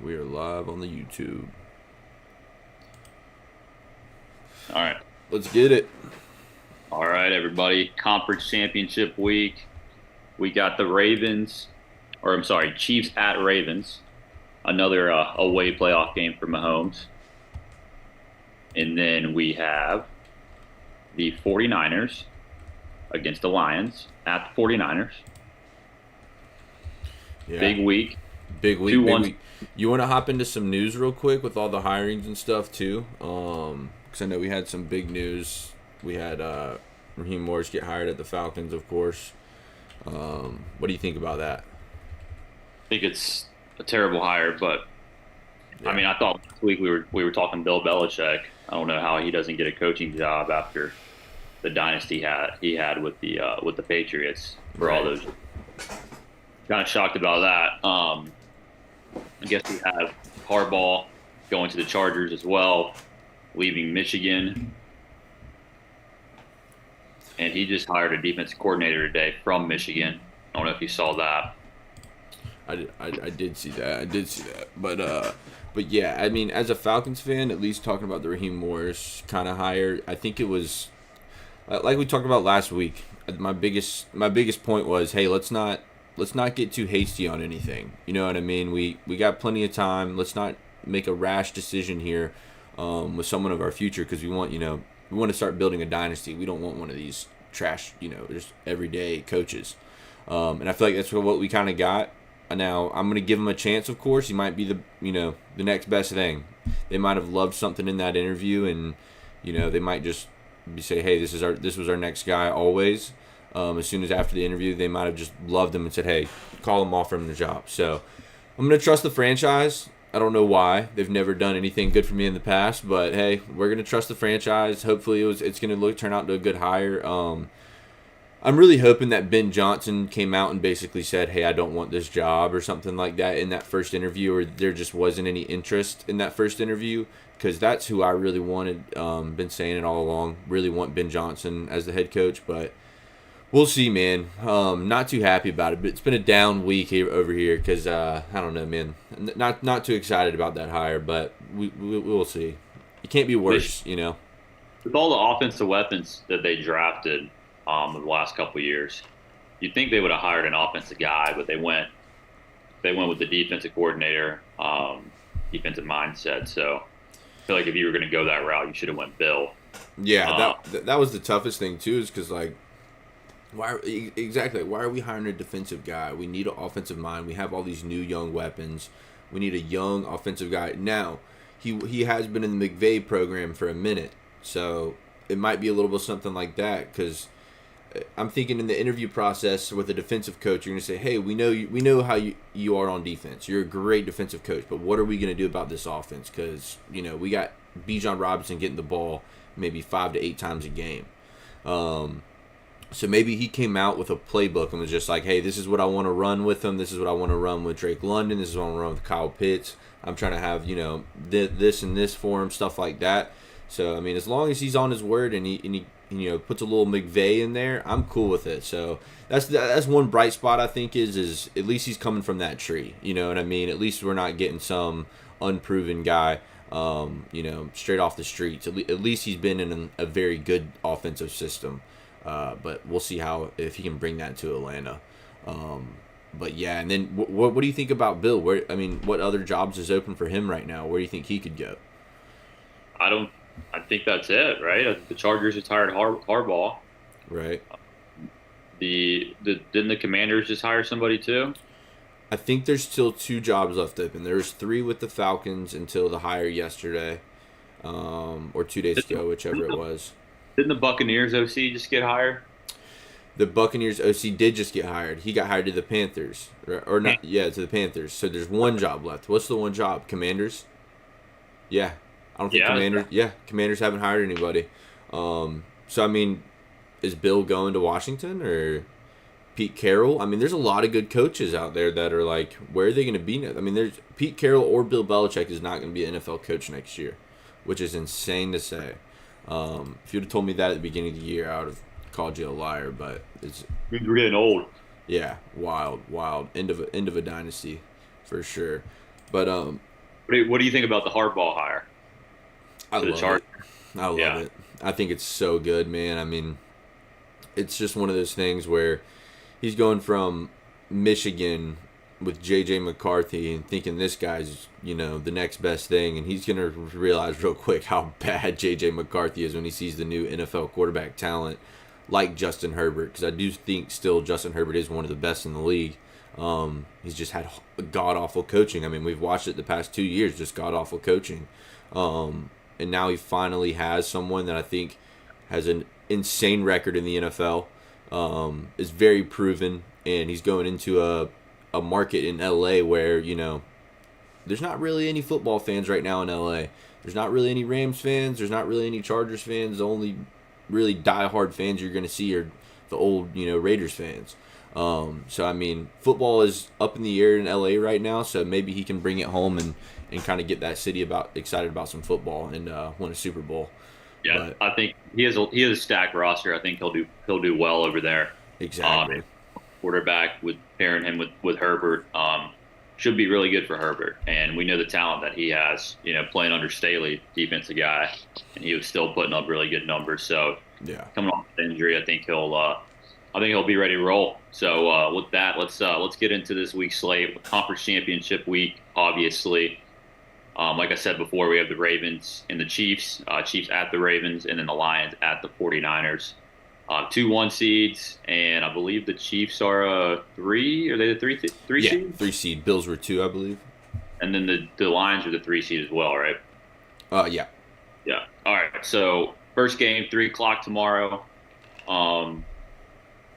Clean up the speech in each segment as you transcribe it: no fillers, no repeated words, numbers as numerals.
We are live on the YouTube. All right. Let's get it. All right, everybody. Conference championship week. We got the Chiefs at Ravens. Another away playoff game for Mahomes. And then we have the 49ers against the Lions at the 49ers. Yeah. Big week. Big week. You want to hop into some news real quick with all the hirings and stuff too? Because I know we had some big news. We had Raheem Morris get hired at the Falcons, of course. What do you think about that? I think it's a terrible hire, but Yeah. I mean, I thought last week we were talking Bill Belichick. I don't know how he doesn't get a coaching job after the dynasty he had with the Patriots for all those. Kind of shocked about that. I guess we have Harbaugh going to the Chargers as well, leaving Michigan, and he just hired a defensive coordinator today from Michigan. I don't know if you saw that. I did see that. But yeah, I mean, as a Falcons fan, at least talking about the Raheem Morris kind of hire, I think it was like we talked about last week. My biggest point was, hey, let's not get too hasty on anything. You know what I mean? We got plenty of time. Let's not make a rash decision here with someone of our future, because we want to start building a dynasty. We don't want one of these trash, just everyday coaches. And I feel like that's what we kind of got. Now I'm going to give him a chance. Of course, he might be the next best thing. They might have loved something in that interview, and they might just say, hey, this was our next guy always. As soon as after the interview, they might have just loved him and said, hey, call him off from the job. So I'm going to trust the franchise. I don't know why. They've never done anything good for me in the past, but hey, we're going to trust the franchise. Hopefully it's going to turn out into a good hire. I'm really hoping that Ben Johnson came out and basically said, hey, I don't want this job or something like that in that first interview, or there just wasn't any interest in that first interview, because that's who I really wanted. Been saying it all along. Really want Ben Johnson as the head coach, but we'll see, man. Not too happy about it, but it's been a down week over here because I don't know, man. Not too excited about that hire, but we'll see. It can't be worse, With all the offensive weapons that they drafted in the last couple of years, you'd think they would have hired an offensive guy, but they went with the defensive coordinator, defensive mindset. So I feel like if you were going to go that route, you should have went Bill. Yeah, that was the toughest thing too, is because why are we hiring a defensive guy? We need an offensive mind. We have all these new young weapons. We need a young offensive guy. Now, he has been in the McVay program for a minute, so it might be a little bit something like that, because I'm thinking in the interview process with a defensive coach, you're going to say, hey, we know how you are on defense. You're a great defensive coach, but what are we going to do about this offense? Because, we got Bijan Robinson getting the ball maybe 5 to 8 times a game. So maybe he came out with a playbook and was just like, hey, this is what I want to run with him. This is what I want to run with Drake London. This is what I want to run with Kyle Pitts. I'm trying to have, this and this for him, stuff like that. So, I mean, as long as he's on his word and he puts a little McVay in there, I'm cool with it. So that's one bright spot, I think, is at least he's coming from that tree. You know what I mean? At least we're not getting some unproven guy, straight off the streets. At least he's been in a very good offensive system. But we'll see if he can bring that to Atlanta. But yeah, and then what do you think about Bill? What other jobs is open for him right now? Where do you think he could go? I think that's it, right? The Chargers just hired Harbaugh. Right. Didn't the Commanders just hire somebody too? I think there's still 2 jobs left open. There's 3 with the Falcons until the hire yesterday, or 2 days ago, whichever it was. Didn't the Buccaneers OC just get hired? The Buccaneers OC did just get hired. He got hired to the Panthers, or not? Yeah, to the Panthers. So there's 1 job left. What's the 1 job? Commanders. Yeah. I don't think Commanders. Yeah, Commanders haven't hired anybody. So I mean, is Bill going to Washington or Pete Carroll? I mean, there's a lot of good coaches out there that are like, where are they going to be? I mean, there's Pete Carroll or Bill Belichick is not going to be an NFL coach next year, which is insane to say. If you'd have told me that at the beginning of the year, I would have called you a liar. But we're getting old. Yeah, wild. End of a dynasty, for sure. But What do you think about the hardball hire I to the love it. Chargers? I love Yeah, it. I think it's so good, man. I mean, it's just one of those things where he's going from Michigan with JJ McCarthy and thinking this guy's, the next best thing, and he's going to realize real quick how bad JJ McCarthy is when he sees the new NFL quarterback talent like Justin Herbert, because I do think still Justin Herbert is one of the best in the league. He's just had god awful coaching. I mean, we've watched it the past 2 years, just god awful coaching. And now he finally has someone that I think has an insane record in the NFL, is very proven, and he's going into a market in LA where, there's not really any football fans right now in LA. There's not really any Rams fans. There's not really any Chargers fans. The only really diehard fans you're going to see are the old, Raiders fans. So, I mean, football is up in the air in LA right now, so maybe he can bring it home and kind of get that city excited about some football and win a Super Bowl. yeah. But I think he has a stacked roster. I think he'll do well over there. exactly. And quarterback with pairing him with Herbert should be really good for Herbert. And we know the talent that he has. Playing under Staley, defensive guy, and he was still putting up really good numbers. So Yeah. coming off the injury, I think he'll be ready to roll. So with that, let's get into this week's slate. Conference championship week, obviously. Like I said before, we have the Ravens and the Chiefs. Chiefs at the Ravens, and then the Lions at the 49ers. 2-1 seeds, and I believe the Chiefs are a 3. Are they the three Yeah, seed? 3 seed. Bills were 2, I believe. And then the Lions are the 3 seed as well, right? Yeah. Yeah. All right. So first game, 3 o'clock tomorrow,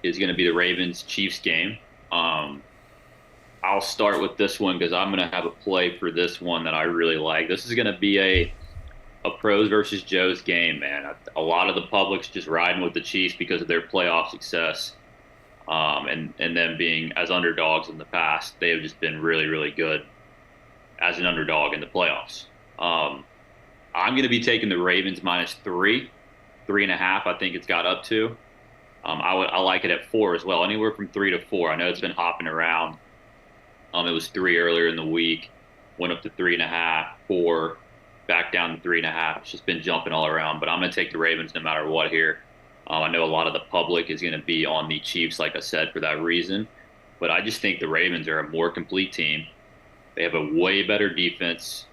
is going to be the Ravens Chiefs game. I'll start with this one because I'm going to have a play for this one that I really like. This is going to be a pros versus Joe's game, man. A lot of the public's just riding with the Chiefs because of their playoff success, and them being as underdogs in the past. They have just been really, really good as an underdog in the playoffs. I'm going to be taking the Ravens -3, 3.5. I think it's got up to. I like it at 4 as well, anywhere from 3 to 4. I know it's been hopping around. It was 3 earlier in the week, went up to 3.5, 4, back down to 3.5. It's just been jumping all around, but I'm going to take the Ravens no matter what here. I know a lot of the public is going to be on the Chiefs, like I said, for that reason, but I just think the Ravens are a more complete team. They have a way better defense.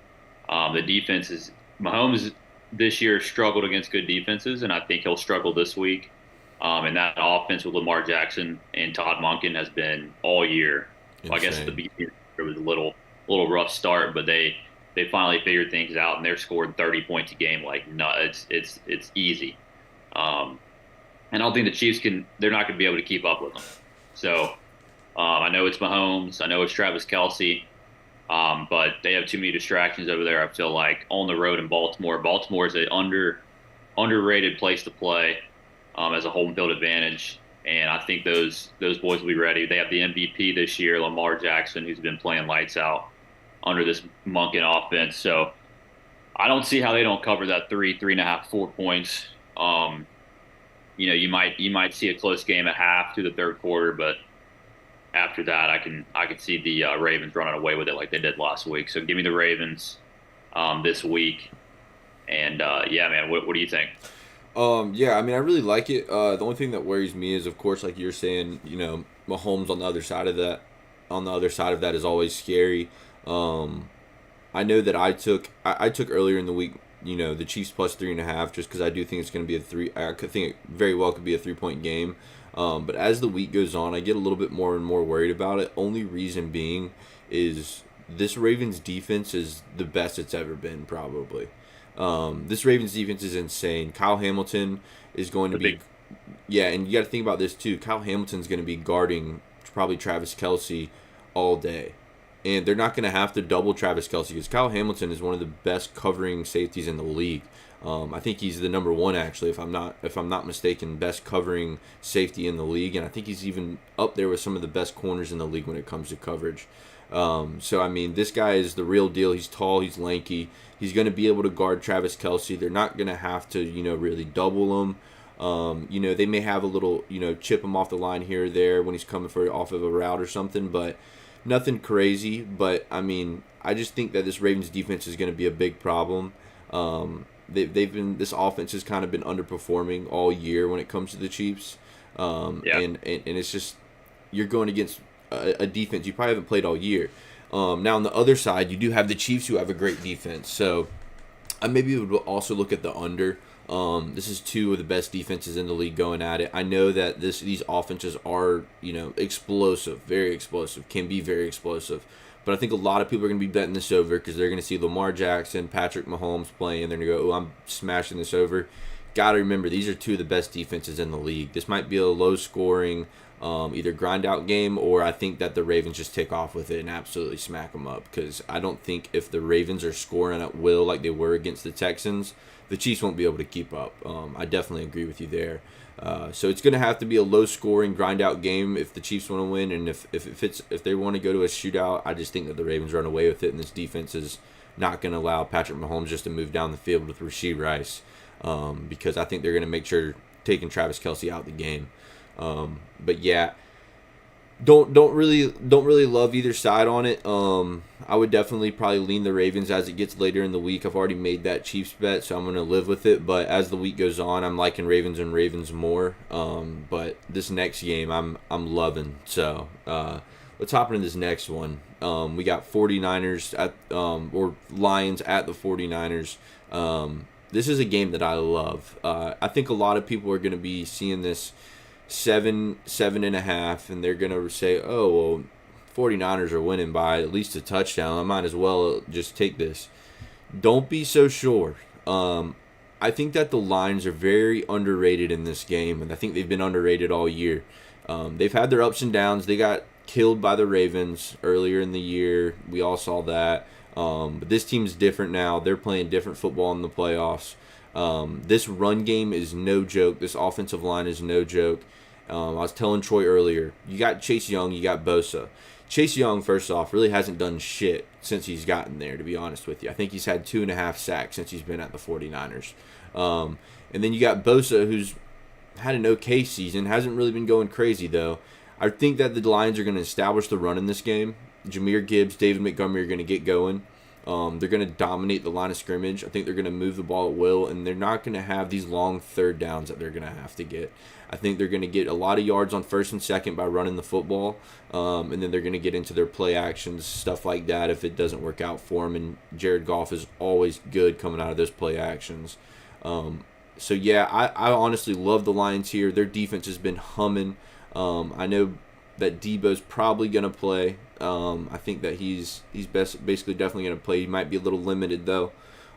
The defense is Mahomes this year struggled against good defenses, and I think he'll struggle this week. And that offense with Lamar Jackson and Todd Monken has been all year. Well, I guess at the beginning it was a little rough start, but they finally figured things out, and they're scoring 30 points a game. Like, no, it's easy. And I don't think the Chiefs they're not going to be able to keep up with them. So I know it's Mahomes, I know it's Travis Kelce, but they have too many distractions over there. I feel like on the road in Baltimore. Baltimore is an underrated place to play as a home field advantage. And I think those boys will be ready. They have the MVP this year, Lamar Jackson, who's been playing lights out under this Monken offense. So I don't see how they don't cover that 3.5, 4 points. You might see a close game at half to the third quarter, but after that, I can see the Ravens running away with it like they did last week. So give me the Ravens this week. And yeah, man, what do you think? Yeah, I mean, I really like it. The only thing that worries me is, of course, like you're saying, Mahomes on the other side of that. On the other side of that is always scary. I know that I took earlier in the week, the Chiefs +3.5, just because I do think it's going to be a 3. I could think it very well could be a 3-point game. But as the week goes on, I get a little bit more and more worried about it. Only reason being is this Ravens defense is the best it's ever been, probably. This Ravens defense is insane. Kyle Hamilton is going to be, yeah, and you got to think about this too. Kyle Hamilton's going to be guarding probably Travis Kelce all day, and they're not going to have to double Travis Kelce because Kyle Hamilton is one of the best covering safeties in the league. I think he's the number 1 actually, if I'm not mistaken, best covering safety in the league, and I think he's even up there with some of the best corners in the league when it comes to coverage. So I mean, this guy is the real deal. He's tall, he's lanky. He's going to be able to guard Travis Kelce. They're not going to have to, really double him. They may have a little, chip him off the line here or there when he's coming off of a route or something, but nothing crazy, but I mean, I just think that this Ravens defense is going to be a big problem. They've been this offense has kind of been underperforming all year when it comes to the Chiefs, Yeah. and it's just you're going against a defense you probably haven't played all year. Now on the other side, you do have the Chiefs who have a great defense, so I maybe would also look at the under. This is two of the best defenses in the league going at it. I know that these offenses are explosive, very explosive, can be very explosive. But I think a lot of people are going to be betting this over because they're going to see Lamar Jackson, Patrick Mahomes playing, and they're going to go, "Oh, I'm smashing this over." Got to remember, these are two of the best defenses in the league. This might be a low-scoring, either grind-out game, or I think that the Ravens just take off with it and absolutely smack them up. Because I don't think if the Ravens are scoring at will like they were against the Texans, the Chiefs won't be able to keep up. I definitely agree with you there. So it's going to have to be a low-scoring, grind-out game if the Chiefs want to win, and if they want to go to a shootout, I just think that the Ravens run away with it, and this defense is not going to allow Patrick Mahomes just to move down the field with Rasheed Rice, because I think they're going to make sure taking Travis Kelce out of the game. But yeah, don't really love either side on it. I would definitely probably lean the Ravens as it gets later in the week. I've already made that Chiefs bet, so I'm gonna live with it. But as the week goes on, I'm liking Ravens and Ravens more. But this next game, I'm loving. So let's hop into this next one. We got 49ers or Lions at the 49ers. This is a game that I love. I think a lot of people are gonna be seeing this 7.5, and they're gonna say, "Oh, well, 49ers are winning by at least a touchdown. I might as well just take this." Don't be so sure. I think that the lines are very underrated in this game, and I think they've been underrated all year. They've had their ups and downs. They got killed by the Ravens earlier in the year. We all saw that. But this team's different now. They're playing different football in the playoffs. This run game is no joke. This offensive line is no joke. I was telling Troy earlier, you got Chase Young, you got Bosa. Chase Young, first off, really hasn't done shit since he's gotten there, to be honest with you. I think he's had 2.5 sacks since he's been at the 49ers. And then you got Bosa, who's had an okay season, hasn't really been going crazy, though. I think that the Lions are going to establish the run in this game. Jahmyr Gibbs, David Montgomery are going to get going. They're going to dominate the line of scrimmage. I think they're going to move the ball at will, and they're not going to have these long third downs that they're going to have to get. I think they're going to get a lot of yards on first and second by running the football, and then they're going to get into their play actions, stuff like that, if it doesn't work out for them. And Jared Goff is always good coming out of those play actions. So, yeah, I honestly love the Lions here. Their defense has been humming. I know that Debo's probably going to play. I think that he's basically definitely going to play. He might be a little limited, though.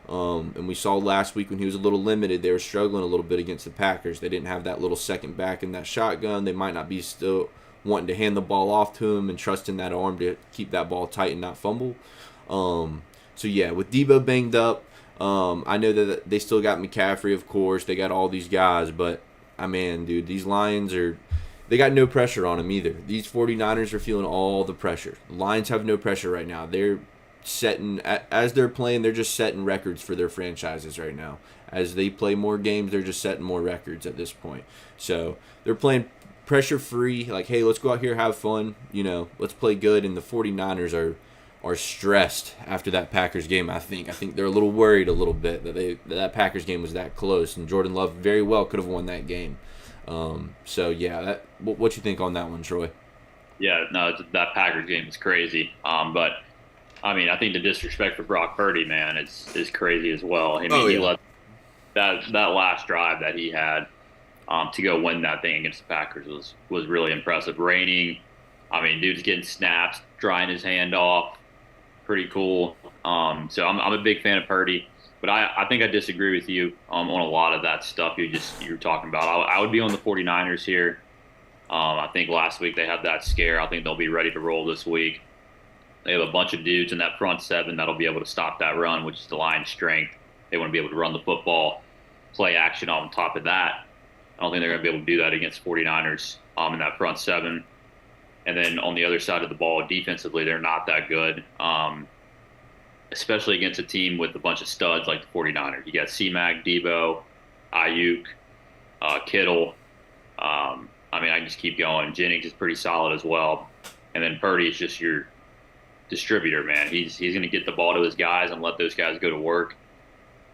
And we saw last week when he was a little limited, they were struggling a little bit against the Packers. They didn't have that little second back in that shotgun. They might not be still wanting to hand the ball off to him and trusting that arm to keep that ball tight and not fumble. So, yeah, with Debo banged up, I know that they still got McCaffrey, of course. They got all these guys. But, man, dude, these Lions they got no pressure on them either. These 49ers are feeling all the pressure. The Lions have no pressure right now. They're setting, as they're playing, they're just setting records for their franchises right now. As they play more games, they're just setting more records at this point. So they're playing pressure-free, like, hey, let's go out here, have fun, let's play good. And the 49ers are stressed after that Packers game, I think. I think they're a little worried a little bit that Packers game was that close, and Jordan Love very well could have won that game. So, yeah, what you think on that one, Troy? Yeah, no, that Packers game is crazy. But I mean, I think the disrespect for Brock Purdy, man, is crazy as well. I mean, he let that last drive that he had to go win that thing against the Packers was really impressive. Raining, I mean, dude's getting snaps, drying his hand off, pretty cool. So I'm a big fan of Purdy. But I think I disagree with you on a lot of that stuff you were talking about. I would be on the 49ers here. I think last week they had that scare. I think they'll be ready to roll this week. They have a bunch of dudes in that front seven that'll be able to stop that run, which is the Lions' strength. They want to be able to run the football, play action on top of that. I don't think they're going to be able to do that against 49ers in that front seven. And then on the other side of the ball, defensively, they're not that good. Especially against a team with a bunch of studs like the 49ers. You got C-Mac, Debo, Ayuk, Kittle. I mean, I can just keep going. Jennings is pretty solid as well. And then Purdy is just your distributor, man. He's going to get the ball to his guys and let those guys go to work.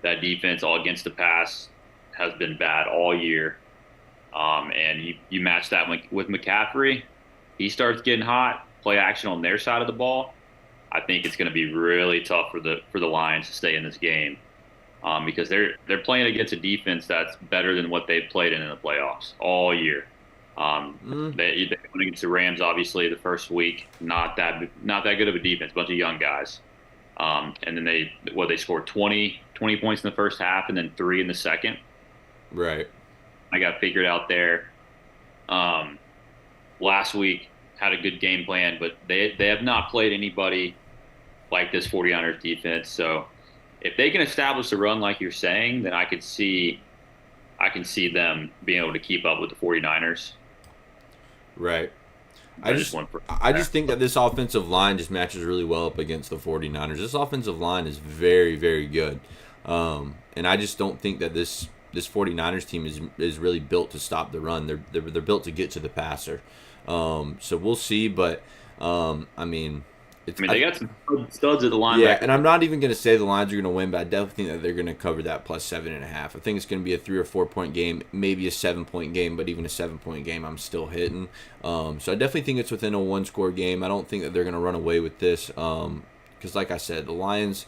That defense all against the pass has been bad all year. And you match that with McCaffrey, he starts getting hot, play action on their side of the ball. I think it's going to be really tough for the Lions to stay in this game, because they're playing against a defense that's better than what they've played in the playoffs all year. They went against the Rams obviously the first week, not that good of a defense, bunch of young guys, and then they scored 20 points in the first half and then 3 in the second. Right. I got figured out there. Last week had a good game plan, but they have not played anybody like this 49ers defense. So if they can establish a run like you're saying, then I can see them being able to keep up with the 49ers. Right. I just think that this offensive line just matches really well up against the 49ers. This offensive line is very, very good. And I just don't think that this 49ers team is really built to stop the run. They're built to get to the passer. So we'll see, but they got some studs at the line. Yeah, and I'm not even going to say the Lions are going to win, but I definitely think that they're going to cover that plus 7.5. I think it's going to be a 3 or 4 point game, maybe a 7-point game, but even a 7-point game, I'm still hitting. So I definitely think it's within a 1-score game. I don't think that they're going to run away with this, because like I said, the Lions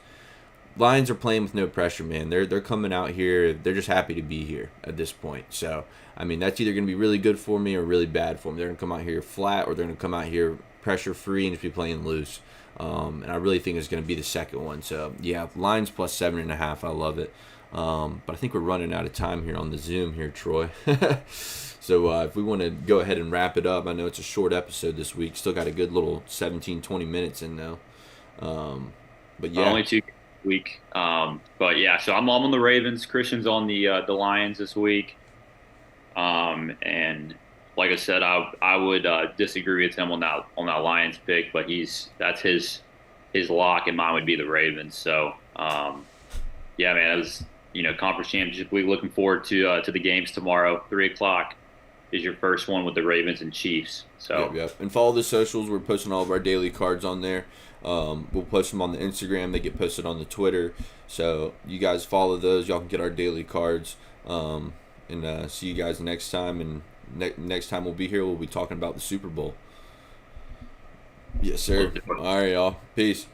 are playing with no pressure, man. They're coming out here. They're just happy to be here at this point. So, that's either going to be really good for me or really bad for me. They're going to come out here flat, or they're going to come out here pressure-free and just be playing loose. And I really think it's going to be the second one. So, yeah, Lions plus 7.5. I love it. But I think we're running out of time here on the Zoom here, Troy. So if we want to go ahead and wrap it up, I know it's a short episode this week. Still got a good little 17, 20 minutes in though. But yeah. Only 2 week. But yeah, so I'm on the Ravens. Christian's on the Lions this week. And like I said, I would disagree with him on that Lions pick, but that's his lock, and mine would be the Ravens. So yeah, man, it was conference championship week. Looking forward to the games tomorrow. 3:00 is your first one with the Ravens and Chiefs. So yep. And follow the socials. We're posting all of our daily cards on there. We'll post them on the Instagram. They get posted on the Twitter. So you guys follow those. Y'all can get our daily cards. And see you guys next time. And next time we'll be here, we'll be talking about the Super Bowl. Yes, sir. All right, y'all. Peace.